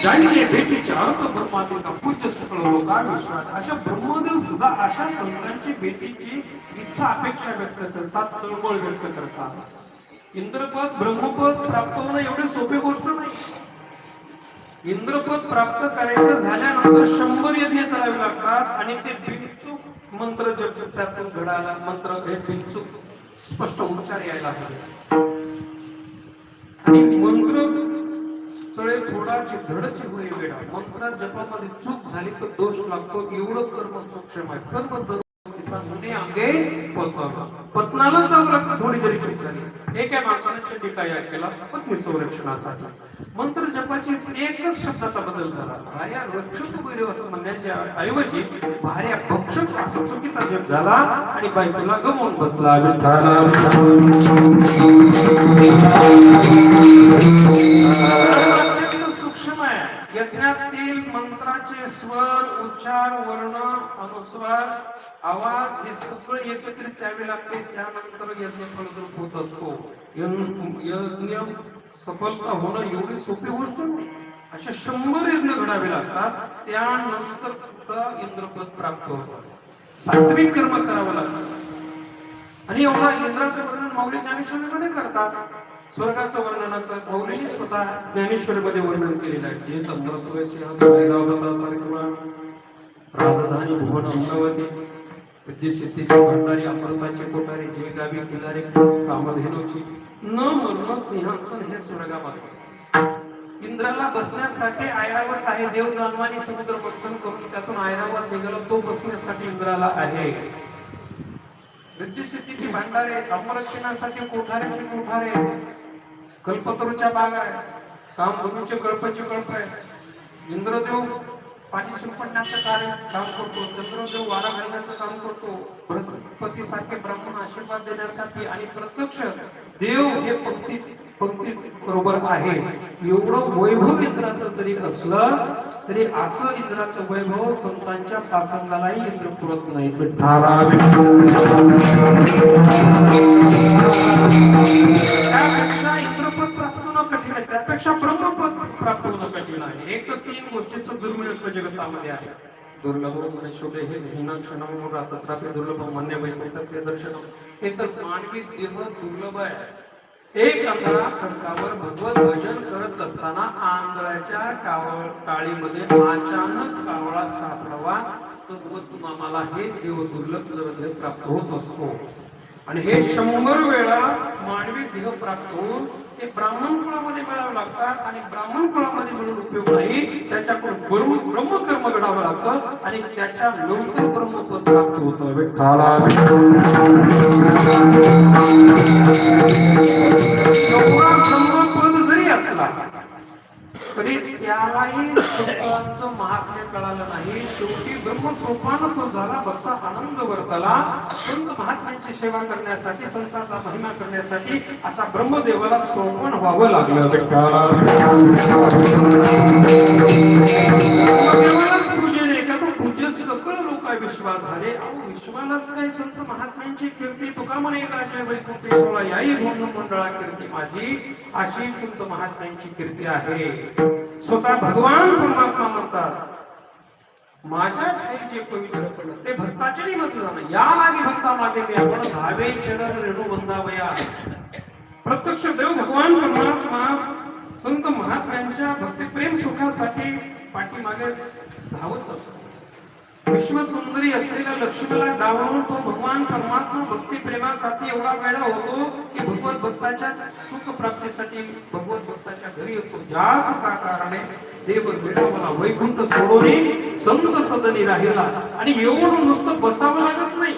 ज्यांचे भेटीचे अर्थ परमात्मा पूज्य सकल लोकांविश्वास अशा ब्रह्मदेव सुद्धा अशा संतांची भेटीची इच्छा अपेक्षा व्यक्त करतात, तळमळ व्यक्त करतात. इंद्रपद ब्रह्मपद प्राप्त होणं एवढी सोपी गोष्ट नाही. इंद्रपद प्राप्त करायचं झाल्यानंतर 100 यज्ञ करावे लागतात आणि ते बिनचूक मंत्र जप त्यातून घडायला मंत्र हे बिनचूक स्पष्ट उच्चार यायला हवे. आणि मंत्र चळे थोडाची धडची होईल वेळा मंत्रात जपामध्ये चूक झाली तर दोष लागतो. एवढं कर्म सूक्ष्म आहे. कर्म अंगे पत्नाला थोडी जरी चूक झाली एका माणसाने चंडी काय केला पत्नी संरक्षणासाठी मंत्र जपाची एकच शब्दाचा बदल झाला. भार्या रक्षक वगैरे असं म्हणण्याच्या ऐवजी भार्या भक्षक असा चुकीचा जप झाला आणि बायकोला गमवून बसला. सूक्ष्म आहे. यज्ञातील मंत्राचे स्वर उच्चार वर्ण अनुस्वार आवाज हे सगळं एकत्रित द्यावे लागते. त्यानंतर यज्ञ फलद्रूप होत असतो. यज्ञ सफलता होणं एवढी सोपी गोष्ट नाही. अशा 100 यज्ञ घडावे लागतात. त्यानंतर इंद्रपद प्राप्त होतं. सात्विक कर्म करावं लागतं आणि एवढा इंद्राचं वर्णन माऊली ज्ञानेश्वरीमध्ये करतात. स्वर्गाचं वर्णनाचं मौलीने स्वतः ज्ञानेश्वरीमध्ये वर्णन केलेलं आहे. जे राजधानी भुवन अमरावती विद्येसिद्धीची भंडारी अमृताचे कोठारी जे गावी किनारे कामधेनूची न मरण सिंहासन हे स्वर्गामध्ये. इंद्राला बसण्यासाठी ऐरावत आहे. देव दानवानी समुद्र मंथन करून त्यातून ऐरावत निघाला. तो बसण्यासाठी इंद्राला आहे. विद्येसिद्धीची भांडारे अमरक्षणासाठी कोठाऱ्याची कोठारे कल्पतरूच्या बाग आहे. कामधेनूचे कल्पचे कल्प आहे. इंद्रदेव पाणी शिंपडण्याचं काम करतो. चंद्रदेव वारा घालण्याचं काम करतो. बृहस्पती सारखे ब्राह्मण आशीर्वाद देण्यासाठी आणि प्रत्यक्ष देव हे पंक्ती बरोबर आहे. एवढं वैभव इंद्राचं जरी असलं तरी असं इंद्राचं वैभव संतांच्या पासंगालाही इंद्र पुरत नाही. त्यापेक्षा इंद्रपद प्राप्त होणं कठीण आहे. त्यापेक्षा ब्रह्मपद प्राप्त होणं कठीण आहे. एक तर 3 गोष्टीचं दुर्मिळ जगतामध्ये आहे. दुर्लभ म्हणे शोधे हे हिना क्षण रात्री दुर्लभ मान्य वैकुंठ दर्शन. हे तर मानवी देह दुर्लभ आहे. एक आंधळा खडकावर भगवत भजन करत असताना आंधळ्याच्या काळीमध्ये अचानक कावळा सापडावा तर आम्हाला हे देव दुर्लभ प्राप्त होत असतो. आणि हे 100 वेळा मानवी देह प्राप्त होऊन ते ब्राह्मण कुळामध्ये मिळावं लागतात. आणि ब्राह्मण कुळामध्ये मिळून उपयोग नाही. त्याच्याकडून ब्रह्मकर्म घडावं लागतं आणि त्याच्या नंतर ब्रह्मपद प्राप्त होतं. ब्रह्मपद जरी असला तरी त्यालाही संतांचं महात्म्य कळालं नाही. शेवटी ब्रह्मस्वरूपानं तो झाला. भक्त आनंद वर्तला. संत महात्म्यांची सेवा करण्यासाठी संतांचा महिमा करण्यासाठी असा ब्रह्मदेवाला सोपन व्हावं लागलं. देवालाच पूजले का तो पूज्य सकळ लोक विश्वास झाले. विश्वालाच काही संत महात्म्यांची कीर्ती तुका म्हणे राजा वैकुंठी सोळा याही भोन मंडळा कीर्ती माझी अशी संत महात्म्यांची कीर्ती आहे. स्वतः भगवान परमात्मा म्हणतात माझ्या ठाई जे पवित्र पडलं ते भक्ताच्या निमच जाणं या लागी भक्ता मागे मी आपण धावे चरण रेणू बंधावया. प्रत्यक्ष देव भगवान परमात्मा संत महात्म्यांच्या भक्ती प्रेम सुखासाठी पाठीमागे धावत असतो. विश्वसुंदरी असलेल्या लक्ष्मीला डावळून तो भगवान परमात्मा भक्ती प्रेमासाठी एवढा वेळा होतो की भगवत भक्ताच्या सुख प्राप्तीसाठी भगवत भक्ताच्या घरी येतो. ज्या सुखाकारणे देव वेळावला वैकुंठ सोडून संत सदनी राहिला. आणि एवढं नुसतं बसावं लागत नाही.